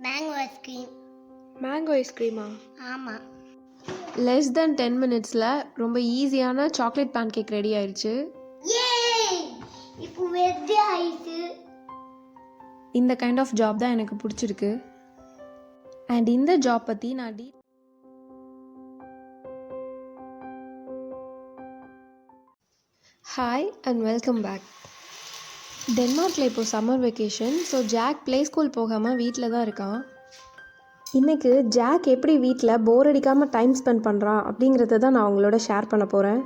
Mango ice cream. Mango ஐஸ்கிரீமா? ஆமாம். Less than 10 மினிட்ஸில் ரொம்ப ஈஸியான சாக்லேட் பேன்கேக் ரெடி ஆயிடுச்சு. இப்போ வெஜ் ஆயிடுச்சு. இந்த கைண்ட் ஆஃப் ஜாப் தான் எனக்கு பிடிச்சிருக்கு. அண்ட் இந்த ஜாப் பற்றி நான் ஹாய் அண்ட் வெல்கம் பேக். டென்மார்க்கில் இப்போது summer vacation. So Jack play school போகாமல் வீட்டில் தான் இருக்கான். இன்றைக்கி ஜாக் எப்படி வீட்டில் போர் அடிக்காமல் டைம் ஸ்பெண்ட் பண்ணுறான் அப்படிங்கிறத தான் நான் உங்களோட ஷேர் பண்ண போகிறேன்.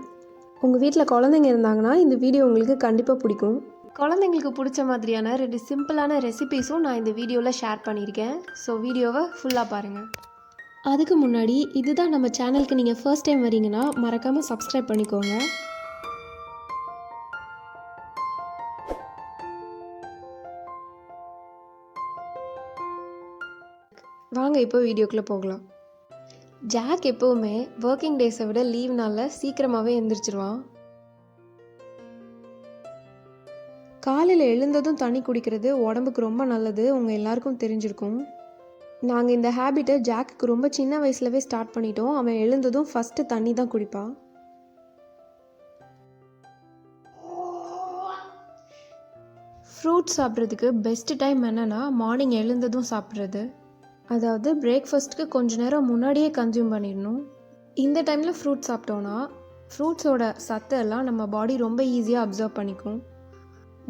உங்கள் வீட்டில் குழந்தைங்க இருந்தாங்கன்னா இந்த வீடியோ உங்களுக்கு கண்டிப்பாக பிடிக்கும். குழந்தைங்களுக்கு பிடிச்ச மாதிரியான 2 சிம்பிளான ரெசிபீஸும் நான் இந்த வீடியோவில் ஷேர் பண்ணியிருக்கேன். ஸோ வீடியோவை ஃபுல்லாக பாருங்கள். அதுக்கு முன்னாடி இதுதான் நம்ம சேனலுக்கு நீங்கள் ஃபர்ஸ்ட் டைம் வரீங்கன்னா மறக்காமல் சப்ஸ்கிரைப் பண்ணிக்கோங்க. வாங்க இப்போ வீடியோக்குள்ளே போகலாம். ஜாக் எப்போவுமே ஒர்க்கிங் டேஸை விட லீவ் நாளில் சீக்கிரமாகவே எழுந்திரிச்சிருவான். காலையில் எழுந்ததும் தண்ணி குடிக்கிறது உடம்புக்கு ரொம்ப நல்லது, உங்கள் எல்லாருக்கும் தெரிஞ்சிருக்கும். நாங்கள் இந்த ஹேபிட்டை ஜாக்குக்கு ரொம்ப சின்ன வயசுலவே ஸ்டார்ட் பண்ணிட்டோம். அவன் எழுந்ததும் ஃபஸ்ட்டு தண்ணி தான் குடிப்பான். ஃப்ரூட்ஸ் சாப்பிட்றதுக்கு பெஸ்ட்டு டைம் என்னென்னா மார்னிங் எழுந்ததும் சாப்பிட்றது. அதாவது பிரேக்ஃபாஸ்ட்டுக்கு கொஞ்சம் நேரம் முன்னாடியே கன்சியூம் பண்ணிடணும். இந்த டைமில் ஃப்ரூட் சாப்பிட்டோன்னா ஃப்ரூட்ஸோட சத்தெல்லாம் நம்ம பாடி ரொம்ப ஈஸியாக அப்சர்வ் பண்ணிக்கும்.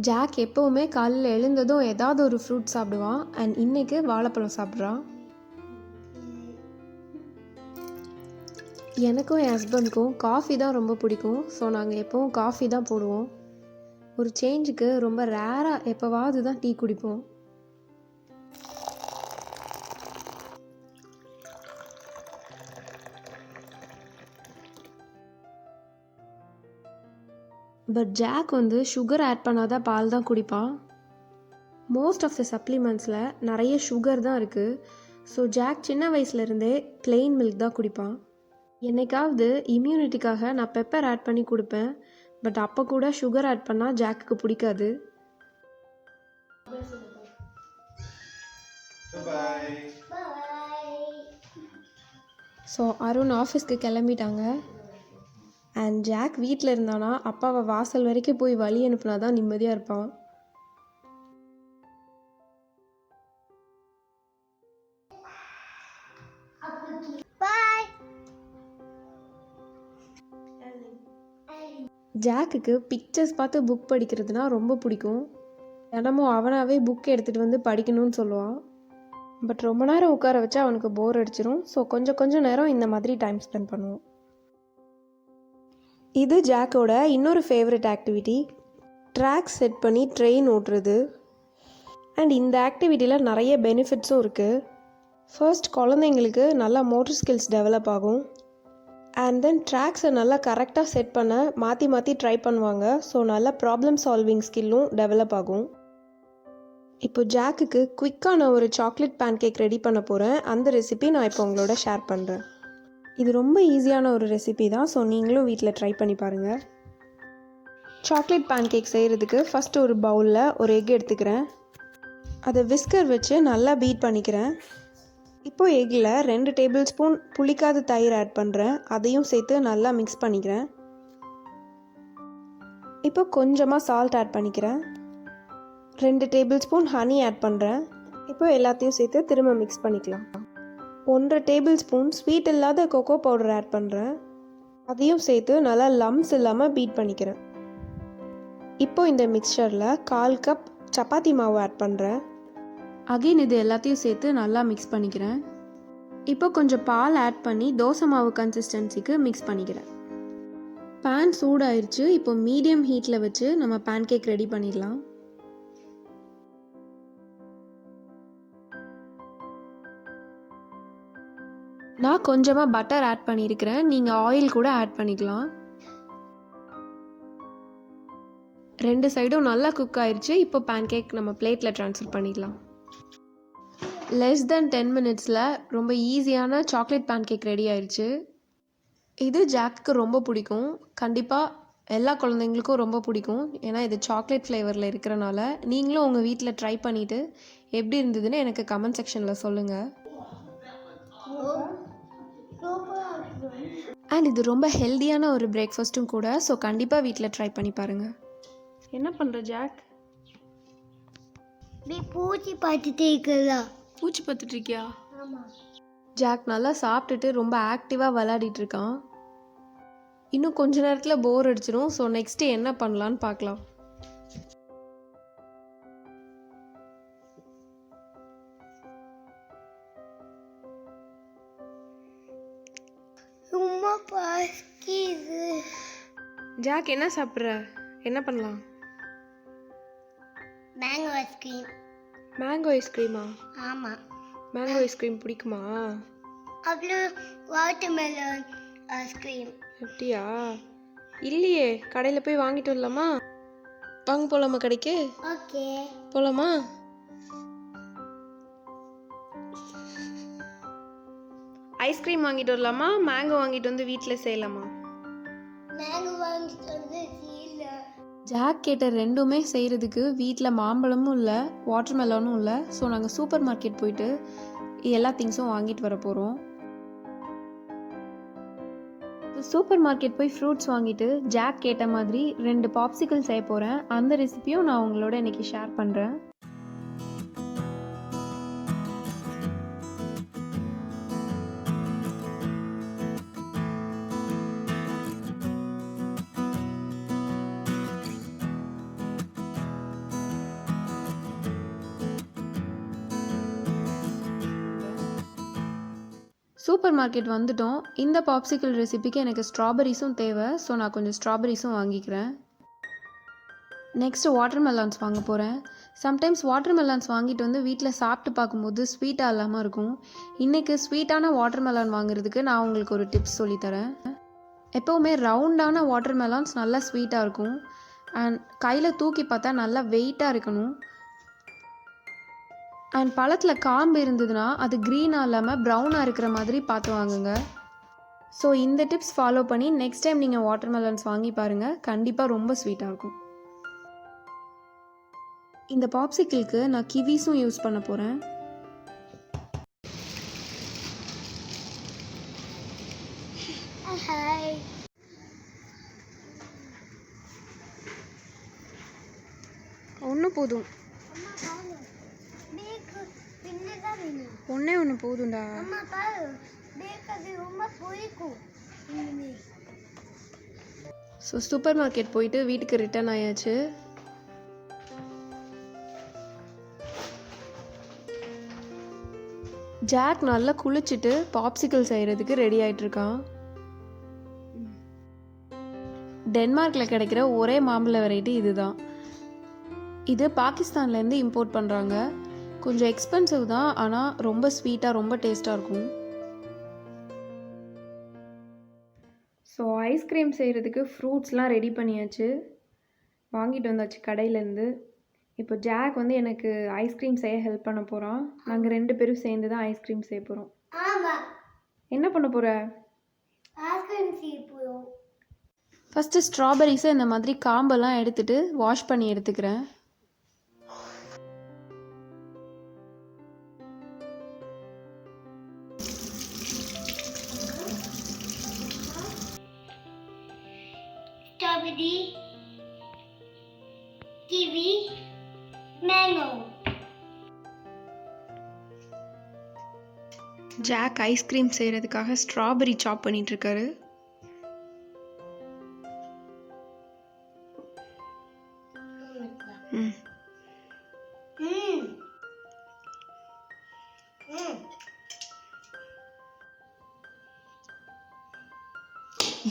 ஜாக் எப்போவுமே காலையில் எழுந்ததும் ஏதாவது ஒரு ஃப்ரூட் சாப்பிடுவான். அண்ட் இன்றைக்கி வாழைப்பழம் சாப்பிட்றான். எனக்கும் என் ஹஸ்பண்டுக்கும் காஃபி தான் ரொம்ப பிடிக்கும். ஸோ நாங்கள் எப்போவும் காஃபி தான் போடுவோம். ஒரு சேஞ்சுக்கு ரொம்ப ரேராக எப்போவாவது தான் டீ குடிப்போம். பட் ஜாக் சுகர் ஆட் பண்ணாத பால் தான் குடிப்பான். மோஸ்ட் ஆஃப் த சப்ளிமெண்ட்ஸில் நிறைய சுகர் தான் இருக்குது. ஸோ ஜாக் சின்ன வயசுலேருந்தே பிளெயின் மில்க் தான் குடிப்பான். என்னைக்காவது இம்யூனிட்டிக்காக நான் பெப்பர் ஆட் பண்ணி கொடுப்பேன். பட் அப்போ கூட சுகர் ஆட் பண்ணால் ஜாக்குக்கு பிடிக்காது. ஸோ அருண் ஆஃபீஸ்க்கு கிளம்பிட்டாங்க. அண்ட் ஜாக் வீட்டில் இருந்தானா அப்பாவை வாசல் வரைக்கும் போய் வழி அனுப்புனா தான் நிம்மதியாக இருப்பான். ஜாக்குக்கு பிக்சர்ஸ் பார்த்து புக் படிக்கிறதுனா ரொம்ப பிடிக்கும். தினமும் அவனாவே புக் எடுத்துகிட்டு வந்து படிக்கணும்னு சொல்லுவான். பட் ரொம்ப நேரம் உட்கார வச்சா அவனுக்கு போர் அடிச்சிடும். ஸோ கொஞ்சம் நேரம் இந்த மாதிரி டைம் ஸ்பெண்ட் பண்ணுவோம். இது ஜாக்கோட இன்னொரு ஃபேவரட் ஆக்டிவிட்டி, ட்ராக் செட் பண்ணி ட்ரெயின் ஓட்டுறது. அண்ட் இந்த ஆக்டிவிட்டியில் நிறைய பெனிஃபிட்ஸும் இருக்குது. ஃபர்ஸ்ட் குழந்தைங்களுக்கு நல்லா மோட்டர் ஸ்கில்ஸ் டெவலப் ஆகும். அண்ட் தென் ட்ராக்ஸை நல்லா கரெக்டாக செட் பண்ண மாற்றி ட்ரை பண்ணுவாங்க. ஸோ நல்லா ப்ராப்ளம் சால்விங் ஸ்கில்லும் டெவலப் ஆகும். இப்போ ஜாக்குக்கு குயிக்காக நான் ஒரு சாக்லேட் பேன்கேக் ரெடி பண்ண போகிறேன். அந்த ரெசிபி நான் இப்போ உங்களோட ஷேர் பண்ணுறேன். இது ரொம்ப ஈஸியான ஒரு ரெசிபி தான். ஸோ நீங்களும் வீட்டில் ட்ரை பண்ணி பாருங்கள். சாக்லேட் பேன்கேக் செய்கிறதுக்கு ஃபஸ்ட்டு ஒரு பவுலில் ஒரு எக் எடுத்துக்கிறேன். அதை விஸ்கர் வச்சு நல்லா பீட் பண்ணிக்கிறேன். இப்போது எக்கில் 2 டேபிள் ஸ்பூன் புளிக்காத தயிர் ஆட் பண்ணுறேன். அதையும் சேர்த்து நல்லா மிக்ஸ் பண்ணிக்கிறேன். இப்போ கொஞ்சமாக சால்ட் ஆட் பண்ணிக்கிறேன். 2 டேபிள் ஸ்பூன் ஹனி ஆட் பண்ணுறேன். இப்போ எல்லாத்தையும் சேர்த்து திரும்ப மிக்ஸ் பண்ணிக்கலாம். 1.5 டேபிள் ஸ்பூன் ஸ்வீட் இல்லாத கொக்கோ பவுடர் ஆட் பண்ணுறேன். அதையும் சேர்த்து நல்லா லம்ஸ் இல்லாமல் பீட் பண்ணிக்கிறேன். இப்போ இந்த மிக்சரில் 1/4 கப் சப்பாத்தி மாவு ஆட் பண்ணுறேன். அகைன் இது எல்லாத்தையும் சேர்த்து நல்லா மிக்ஸ் பண்ணிக்கிறேன். இப்போ கொஞ்சம் பால் ஆட் பண்ணி தோசை மாவு கன்சிஸ்டன்சிக்கு மிக்ஸ் பண்ணிக்கிறேன். பேன் சூடாயிருச்சு. இப்போ மீடியம் ஹீட்டில் வச்சு நம்ம பேன்கேக் ரெடி பண்ணிடலாம். நான் கொஞ்சமாக பட்டர் ஆட் பண்ணியிருக்கிறேன். நீங்கள் ஆயில் கூட ஆட் பண்ணிக்கலாம். 2 சைடும் நல்லா குக் ஆயிடுச்சு. இப்போ பேன்கேக் நம்ம பிளேட்டில் ட்ரான்ஸ்ஃபர் பண்ணிடலாம். லெஸ் தென் 10 மினிட்ஸில் ரொம்ப ஈஸியான சாக்லேட் பேன்கேக் ரெடி ஆயிடுச்சு. இது ஜாக்கு ரொம்ப பிடிக்கும். கண்டிப்பாக எல்லா குழந்தைங்களுக்கும் ரொம்ப பிடிக்கும். ஏன்னா இது சாக்லேட் ஃப்ளேவரில் இருக்கிறனால. நீங்களும் உங்கள் வீட்டில் ட்ரை பண்ணிவிட்டு எப்படி இருந்ததுன்னு எனக்கு கமெண்ட் செக்ஷனில் சொல்லுங்கள். அண்ட் இது ரொம்ப ஹெல்தியான ஒரு பிரேக்ஃபாஸ்ட்டும் கூட. ஸோ கண்டிப்பாக வீட்டில் ட்ரை பண்ணி பாருங்கள். என்ன பண்ணுற ஜாக்? பூச்சி பார்த்துட்டே இருக்குதா? பூச்சி பார்த்துட்டு இருக்கியா? ஆமாம். ஜாக் நல்லா சாப்பிட்டுட்டு ரொம்ப ஆக்டிவாக விளையாடிட்டு இருக்கான். இன்னும் கொஞ்ச நேரத்தில் போர் அடிச்சிடும். ஸோ நெக்ஸ்ட்டு என்ன பண்ணலான்னு பார்க்கலாம். ரொம்ப பசிக்குது. ஜாக் என்ன சாப்பிட்ற? என்ன பண்ணலாம்? Mango ice cream. மேங்கோ ஐஸ்கிரீமா? ஆமாம். மேங்கோ ஐஸ்கிரீம் பிடிக்குமா? அப்புறம் வாட்டர்மெலன் ஐஸ்கிரீம். அப்படியா? இல்லையே, கடையில் போய் வாங்கிட்டு வரலாமா? வாங்க போகலாமா கடைக்கு? ஓகே, போகலாமா? ஐஸ்கிரீம் வாங்கிட்டு வரலாமா? மேங்கோ வாங்கிட்டு வந்து வீட்டில் செய்யலாமா? மேங்கோ வாங்கிட்டு வந்து சீல. ஜாக் கேட்ட ரெண்டுமே செய்கிறதுக்கு வீட்டில் மாம்பழமும் இல்லை, வாட்டர்மெலனும் இல்லை. ஸோ நாங்கள் சூப்பர் மார்க்கெட் போயிட்டு எல்லா திங்ஸும் வாங்கிட்டு வர போகிறோம். சூப்பர் மார்க்கெட் போய் ஃப்ரூட்ஸ் வாங்கிட்டு ஜாக் கேட்ட மாதிரி 2 பாப்சிக்கிள் செய்ய போகிறேன். அந்த ரெசிபியும் நான் உங்களோட இன்றைக்கி ஷேர் பண்ணுறேன். சூப்பர் மார்க்கெட் வந்துட்டோம். இந்த பாப்சிக்கிள் ரெசிபிக்கு எனக்கு ஸ்ட்ராபெரிஸும் தேவை. ஸோ நான் கொஞ்சம் ஸ்ட்ராபெரிஸும் வாங்கிக்கிறேன். நெக்ஸ்ட்டு வாட்டர்மெலான்ஸ் வாங்க போகிறேன். சம்டைம்ஸ் வாட்டர்மெலான்ஸ் வாங்கிட்டு வந்து வீட்டில் சாப்பிட்டு பார்க்கும்போது ஸ்வீட்டாக இல்லாமல் இருக்கும். இன்றைக்கி ஸ்வீட்டான வாட்டர்மெலான் வாங்குறதுக்கு நான் உங்களுக்கு ஒரு டிப்ஸ் சொல்லித்தரேன். எப்போவுமே ரவுண்டான வாட்டர்மெலான்ஸ் நல்லா ஸ்வீட்டாக இருக்கும். அண்ட் கையில் தூக்கி பார்த்தா நல்லா வெயிட்டாக இருக்கணும். அண்ட் பழத்தில் காம்பு இருந்ததுன்னா அது க்ரீனாக இல்லாமல் ப்ரௌனாக இருக்கிற மாதிரி பார்த்து வாங்குங்க. ஸோ இந்த டிப்ஸ் ஃபாலோ பண்ணி நெக்ஸ்ட் டைம் நீங்கள் வாட்டர்மெலன்ஸ் வாங்கி பாருங்கள். கண்டிப்பாக ரொம்ப ஸ்வீட்டாக இருக்கும். இந்த பாப்சிக்கிளுக்கு நான் கிவிஸும் யூஸ் பண்ண போகிறேன். ஒன்று போதும். ஒன்றே ஒன்று போதும்டா. ஸோ சூப்பர் மார்க்கெட் போயிட்டு வீட்டுக்கு ரிட்டர்ன் ஆயாச்சு. ஜாக் நல்லா குளிச்சுட்டு பாப்சிக்கிள் செய்கிறதுக்கு ரெடி ஆகிட்டுருக்கான். டென்மார்க்கில் கிடைக்கிற ஒரே மாம்பழ வெரைட்டி இதுதான். இது பாகிஸ்தான்லேருந்து இம்போர்ட் பண்ணுறாங்க. கொஞ்சம் எக்ஸ்பென்சிவ் தான், ஆனால் ரொம்ப ஸ்வீட்டாக ரொம்ப டேஸ்ட்டாக இருக்கும். ஸோ ஐஸ்கிரீம் செய்கிறதுக்கு ஃப்ரூட்ஸ்லாம் ரெடி பண்ணியாச்சு, வாங்கிட்டு வந்தாச்சு கடையிலேருந்து. இப்போ ஜாக் வந்து எனக்கு ஐஸ்கிரீம் செய்ய ஹெல்ப் பண்ண போகிறான். நாங்கள் 2 பேரும் சேர்ந்து தான் ஐஸ்கிரீம் செய்ய போகிறோம். என்ன பண்ண போகிற? ஃபஸ்ட்டு ஸ்ட்ராபெரிஸை இந்த மாதிரி காம்பெல்லாம் எடுத்துகிட்டு வாஷ் பண்ணி எடுத்துக்கிறேன். Strawberry, kiwi, mango. Jack ice cream செய்கிறதுக்காக ஸ்ட்ராபெரி சாப் பண்ணிகிட்ருக்காரு.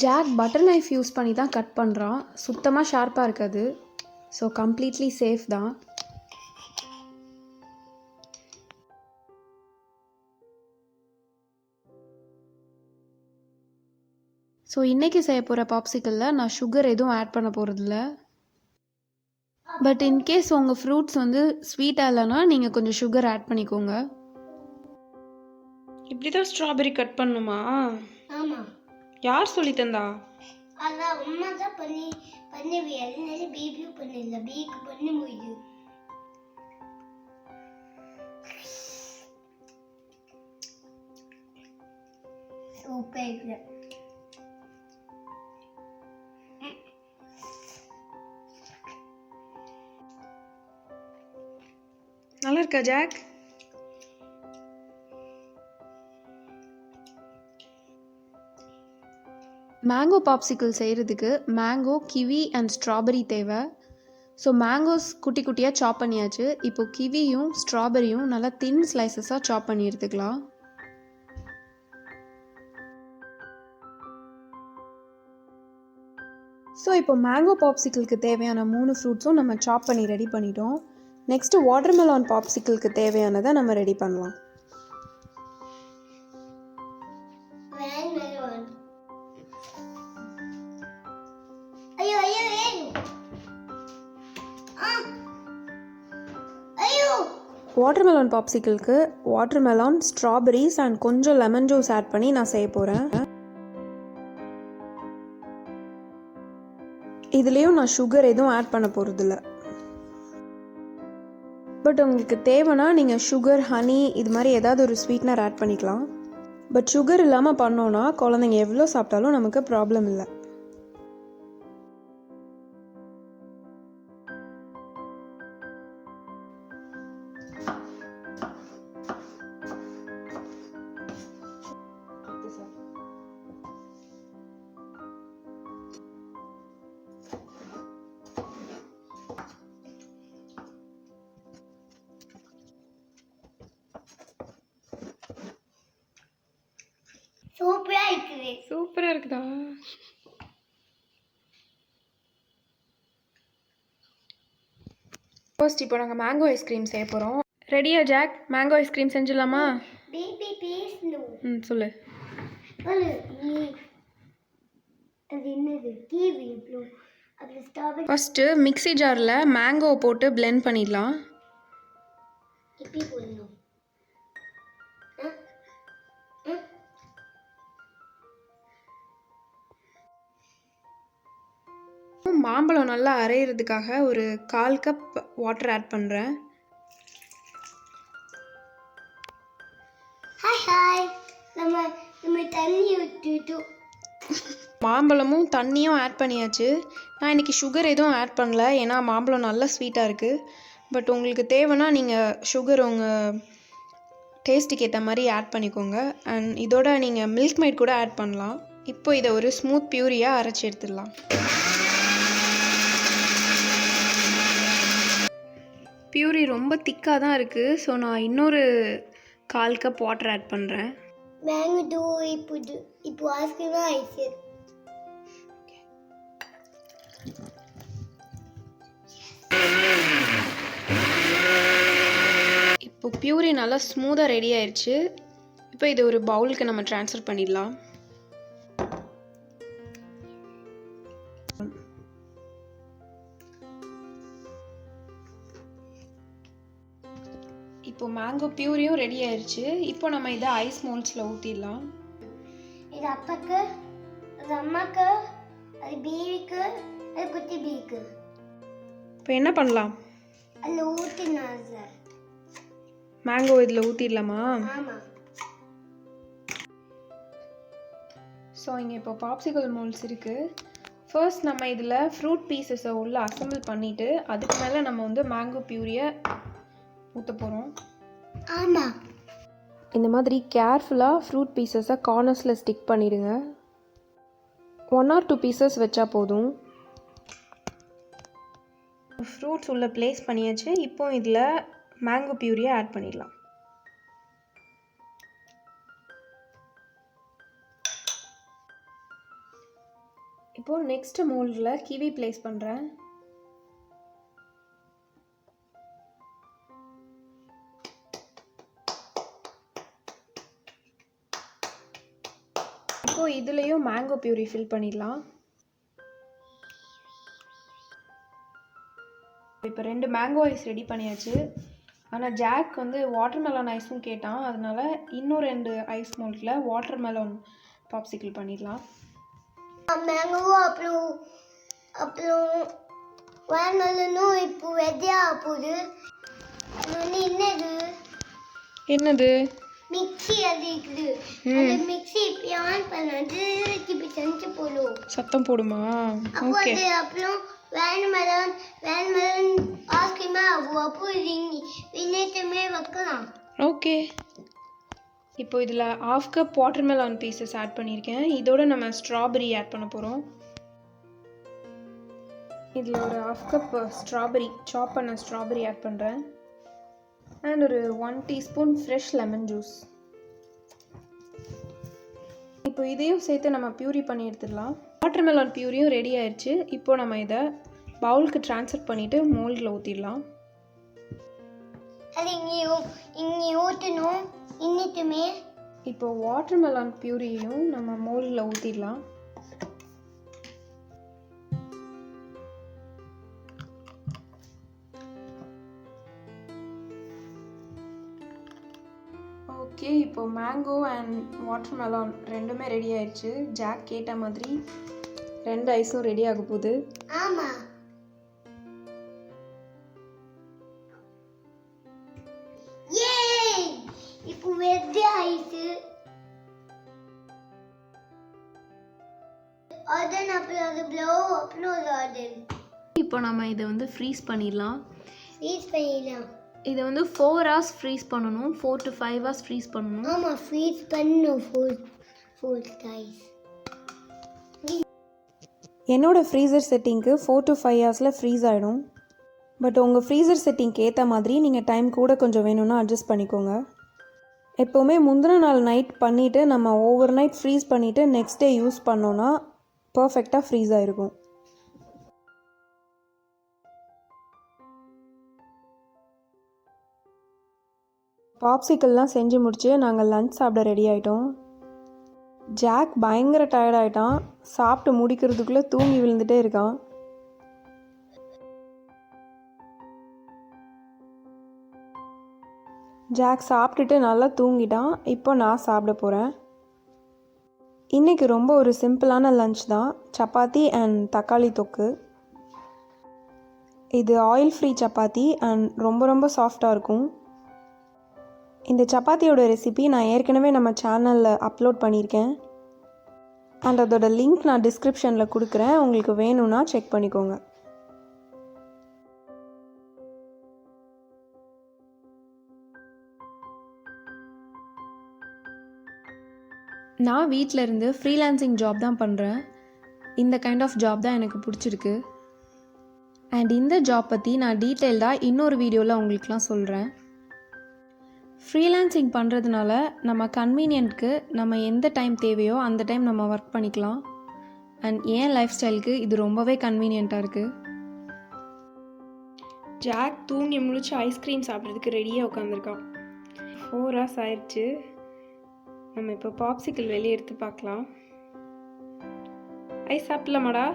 ஜாக் பட்டர் நைஃப் யூஸ் பண்ணி தான் கட் பண்ணுறான். சுத்தமாக ஷார்ப்பாக இருக்காது. ஸோ கம்ப்ளீட்லி சேஃப் தான். ஸோ இன்றைக்கி செய்ய போகிற பாப்சிக்கிளில் நான் சுகர் எதுவும் ஆட் பண்ண போகிறதில்ல. பட் இன்கேஸ் உங்கள் ஃப்ரூட்ஸ் வந்து ஸ்வீட்டாக இல்லைன்னா நீங்கள் கொஞ்சம் சுகர் ஆட் பண்ணிக்கோங்க. இப்படி தான் ஸ்ட்ராபெரி கட் பண்ணுமா? ஆமாம். யார் சொல்லி தந்தா? அதான் அம்மா தான் பண்ணுவி அதனால பேபியும் பண்ணல பேக்கு பண்ண முடியுது சூப்பர் நல்லா இருக்கா ஜாக்? மேங்கோ பாப்சிக்கிள் செய்கிறதுக்கு மேங்கோ, கிவி அண்ட் ஸ்ட்ராபெரி தேவை. ஸோ மேங்கோஸ் குட்டி குட்டியாக சாப் பண்ணியாச்சு. இப்போது கிவியும் ஸ்ட்ராபெரியும் நல்லா தின் ஸ்லைசஸாக சாப் பண்ணி எடுத்துக்கலாம். ஸோ இப்போ மேங்கோ பாப்சிக்கிளுக்கு தேவையான 3 ஃப்ரூட்ஸும் நம்ம சாப் பண்ணி ரெடி பண்ணிட்டோம். நெக்ஸ்ட்டு வாட்டர்மெலான் பாப்சிக்கிளுக்கு தேவையானதை நம்ம ரெடி பண்ணலாம். வாட்டர்மெலான் பாப்சிக்கிளுக்கு வாட்டர்மெலான், ஸ்ட்ராபெரிஸ் அண்ட் கொஞ்சம் லெமன் ஜூஸ் ஆட் பண்ணி நான் செய்ய போகிறேன். இதுலேயும் நான் சுகர் எதுவும் ஆட் பண்ண போகிறதில்ல. பட் உங்களுக்கு தேவைன்னா நீங்கள் சுகர், ஹனி இது மாதிரி ஏதாவது ஒரு ஸ்வீட்னர் ஆட் பண்ணிக்கலாம். பட் சுகர் இல்லாமல் பண்ணோன்னா குழந்தைங்க எவ்வளோ சாப்பிட்டாலும் நமக்கு ப்ராப்ளம் இல்லை. சூப்பராக இருக்குதா? ஃபர்ஸ்ட் இப்போ நாங்கள் மேங்கோ ஐஸ்கிரீம் செய்ய போகிறோம். ரெடியா ஜாக்? மேங்கோ ஐஸ்கிரீம் செஞ்சிடலாமா? சொல்லு. ஃபர்ஸ்ட்டு மிக்ஸி ஜாரில் மேங்கோ போட்டு பிளெண்ட் பண்ணிடலாம். மாம்பழம் நல்லா அரைகிறதுக்காக ஒரு 1/4 கப் வாட்டர் ஆட் பண்ணுறேன். மாம்பழமும் தண்ணியும் ஆட் பண்ணியாச்சு. நான் இன்றைக்கி சுகர் எதுவும் ஆட் பண்ணல, ஏன்னா மாம்பழம் நல்லா ஸ்வீட்டாக இருக்குது. பட் உங்களுக்கு தேவைன்னா நீங்கள் சுகர் உங்கள் டேஸ்ட்டுக்கு ஏற்ற மாதிரி ஆட் பண்ணிக்கோங்க. அண்ட் இதோட நீங்கள் மில்க் மேட் கூட ஆட் பண்ணலாம். இப்போ இதை ஒரு ஸ்மூத் பியூரியாக அரைச்சி எடுத்துடலாம். பியூரி ரொம்ப திக்காக தான் இருக்குது. ஸோ நான் இன்னொரு 1/4 கப் வாட்டர் ஆட் பண்ணுறேன். இப்போ பியூரி நல்லா ஸ்மூத்தாக ரெடி ஆயிடுச்சு. இப்போ இது ஒரு பவுலுக்கு நம்ம ட்ரான்ஸ்ஃபர் பண்ணிடலாம். இப்போ மேங்கோ பியூரியும் ரெடி ஆயிடுச்சு. இப்போ நம்ம இதை ஐஸ் மோல்ட்ஸில் ஊற்றிடலாம். இது அப்பாக்கு, அது அம்மாக்கு, அது பேபிக்கு, அது குட்டி பேபிக்கு. இப்போ என்ன பண்ணலாம்? அதில் ஊற்றிடலாம் சார். மேங்கோ இதில் ஊற்றிடலாமா? ஆமாம். ஸோ இங்கே இப்போ பாப்சிக்கல் மோல்ட்ஸ் இருக்குது. ஃபர்ஸ்ட் நம்ம இதில் ஃப்ரூட் பீசஸை உள்ளே அசம்பிள் பண்ணிவிட்டு அதுக்கு மேலே நம்ம வந்து மேங்கோ பியூரியை ஊற்ற போகிறோம். ஆமாம். இந்த மாதிரி கேர்ஃபுல்லாக ஃப்ரூட் பீசஸை கார்னர்ஸில் ஸ்டிக் பண்ணிவிடுங்க. 1 or 2 பீசஸ் வச்சா போதும். ஃப்ரூட்ஸ் உள்ளே ப்ளேஸ் பண்ணியாச்சு. இப்போ இதில் மேங்கோ பியூரியை ஆட் பண்ணிடலாம். இப்போது நெக்ஸ்ட் மோல்டில் கிவி ப்ளேஸ் பண்ணுறேன். இப்போ இதுலேயும் மேங்கோ பியூரி ஃபில் பண்ணிடலாம். இப்போ 2 மேங்கோ ஐஸ் ரெடி பண்ணியாச்சு. ஆனால் ஜாக் வந்து வாட்டர்மெலான் ஐஸும் கேட்டான். அதனால இன்னும் 2 ஐஸ் மோல்டில் வாட்டர்மெலான் பாப்சிக்கிள் பண்ணிடலாம். மேங்கோ அப்புறம் அப்புறம் வானலும் இப்போ வெதையா போகுது. என்னது என்னது? மிக்ஸி அது இருக்குது. அந்த மிக்ஸி இப்போ ஆன் பண்ணது இப்போ செஞ்சு போடும். சத்தம் போடுமா? அப்போ அது அப்புறம் வேன்மலன் ஆஸ்கிமா ஆகும். அப்போ வினேட்டமே வைக்கலாம். ஓகே. இப்போ இதில் 1/2 கப் வாட்டர்மெலான் பீசஸ் ஆட் பண்ணியிருக்கேன். இதோட நம்ம ஸ்ட்ராபெரி ஆட் பண்ண போகிறோம். இதில் ஒரு 1/2 கப் ஸ்ட்ராபெரி, சாப் பண்ண ஸ்ட்ராபெரி ஆட் பண்ணுறேன். அண்ட் ஒரு 1 டீஸ்பூன் ஃப்ரெஷ் லெமன் ஜூஸ். இப்போ இதையும் சேர்த்து நம்ம பியூரி பண்ணி எடுத்துடலாம். வாட்டர்மெலான் பியூரியும் ரெடி ஆயிடுச்சு. இப்போ நம்ம இதை பவுலுக்கு ட்ரான்ஸ்ஃபர் பண்ணிவிட்டு மோல்டில் ஊற்றிடலாம். அது இங்கே ஊற்றணும். இன்னிட்டுமே இப்போ வாட்டர்மெலான் பியூரியையும் நம்ம மோல்டில் ஊற்றிடலாம். ஓகே, இப்போ மேங்கோ அண்ட் வாட்டர்மெலான் ரெண்டுமே ரெடி ஆயிடுச்சு. ஜாக் கேட்ட மாதிரி 2 ஐஸும் ரெடி ஆக போகுது. ஆமா, இப்போ வெட்டி ஐஸ் ஆர்டர் அப்புறம் அது ப்ளோ அப்லோட் ஆர்டர். இப்போ நம்ம இதை வந்து ஃப்ரீஸ் பண்ணிடலாம். இதை வந்து 4 hours ஃப்ரீஸ் பண்ணணும். 4 to 5 hours ஃப்ரீஸ் பண்ணணும். ஆமாம், ஃப்ரீஸ் பண்ணணும். 4 டைஸ். என்னோட ஃப்ரீசர் செட்டிங்க்கு 4 to 5 ஹவர்ஸில் ஃப்ரீஸ் ஆகிடும். பட் உங்கள் ஃப்ரீசர் செட்டிங்க்கு ஏற்ற மாதிரி நீங்கள் டைம் கூட கொஞ்சம் வேணும்னா அட்ஜஸ்ட் பண்ணிக்கோங்க. எப்போவுமே முந்தின நாள் நைட் பண்ணிவிட்டு நம்ம ஓவர் நைட் ஃப்ரீஸ் பண்ணிவிட்டு நெக்ஸ்ட் டே யூஸ் பண்ணோன்னா பர்ஃபெக்டாக ஃப்ரீஸ் ஆகிருக்கும். பாப்சிக்கல்லாம் செஞ்சு முடிச்சு நாங்கள் லன்ச் சாப்பிட ரெடி ஆகிட்டோம். ஜாக் பயங்கர டயர்டாயிட்டான். சாப்பிட்டு முடிக்கிறதுக்குள்ளே தூங்கி விழுந்துட்டே இருக்கான். ஜாக் சாப்பிட்டுட்டு நல்லா தூங்கிட்டான். இப்போ நான் சாப்பிட போகிறேன். இன்றைக்கி ரொம்ப ஒரு சிம்பிளான லன்ச் தான். சப்பாத்தி அண்ட் தக்காளி தொக்கு. இது ஆயில் ஃப்ரீ சப்பாத்தி அண்ட் ரொம்ப ரொம்ப சாஃப்டாக இருக்கும். இந்த சப்பாத்தியோட ரெசிபி நான் ஏற்கனவே நம்ம சேனலில் அப்லோட் பண்ணியிருக்கேன். அண்ட் அதோட லிங்க் நான் டிஸ்கிரிப்ஷனில் கொடுக்குறேன். உங்களுக்கு வேணும்னா செக் பண்ணிக்கோங்க. நான் வீட்டில் இருந்து ஃப்ரீலான்சிங் ஜாப் தான் பண்ணுறேன். இந்த கைண்ட் ஆஃப் ஜாப் தான் எனக்கு பிடிச்சிருக்கு. அண்ட் இந்த ஜாப் பற்றி நான் டீட்டெயில்டாக இன்னொரு வீடியோவில் உங்களுக்குலாம் சொல்கிறேன். ஃப்ரீலான்சிங் பண்ணுறதுனால நம்ம கன்வீனியன்ட்க்கு நம்ம எந்த டைம் தேவையோ அந்த டைம் நம்ம ஒர்க் பண்ணிக்கலாம். அண்ட் ஏன் லைஃப் ஸ்டைலுக்கு இது ரொம்பவே கன்வீனியண்ட்டாக இருக்குது. ஜாக் தூங்கி முழிச்சு ஐஸ்கிரீம் சாப்பிட்றதுக்கு ரெடியாக உட்காந்துருக்கான். 4 hours ஆயிடுச்சு. நம்ம இப்போ பாப்சிக்கிள் வெளியே எடுத்து பார்க்கலாம். ஐஸ் சாப்பிடலாமாடா?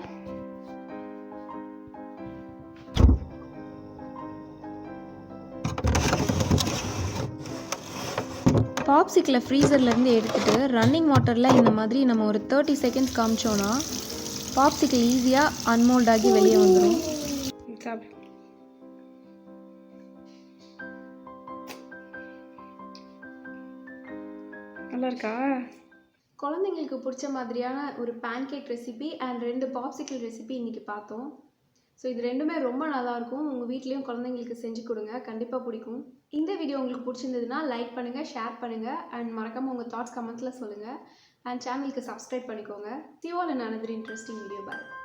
பாப்சிக்கிளை ஃப்ரீசர்லேருந்து எடுத்துகிட்டு ரன்னிங் வாட்டரில் இந்த மாதிரி நம்ம ஒரு 30 செகண்ட்ஸ் காமிச்சோன்னா பாப்சிக்கிள் ஈஸியாக அன்மோல்ட் ஆகி வெளியே வந்துடும். நல்லா இருக்கா? குழந்தைங்களுக்கு பிடிச்ச மாதிரியான ஒரு பேன்கேக் ரெசிபி அண்ட் 2 பாப்சிக்கிள் ரெசிபி இன்றைக்கி பார்த்தோம். ஸோ இது ரெண்டுமே ரொம்ப நல்லாயிருக்கும். உங்கள் வீட்லேயும் குழந்தைங்களுக்கு செஞ்சு கொடுங்க, கண்டிப்பாக பிடிக்கும். இந்த வீடியோ உங்களுக்கு பிடிச்சிருந்ததுன்னா லைக் பண்ணுங்கள், ஷேர் பண்ணுங்கள் அண்ட் மறக்காமல் உங்கள் தாட்ஸ் கமெண்ட்ஸில் சொல்லுங்கள். அண்ட் சேனலுக்கு சப்ஸ்கிரைப் பண்ணிக்கோங்க. See you all in another interesting video. Bye.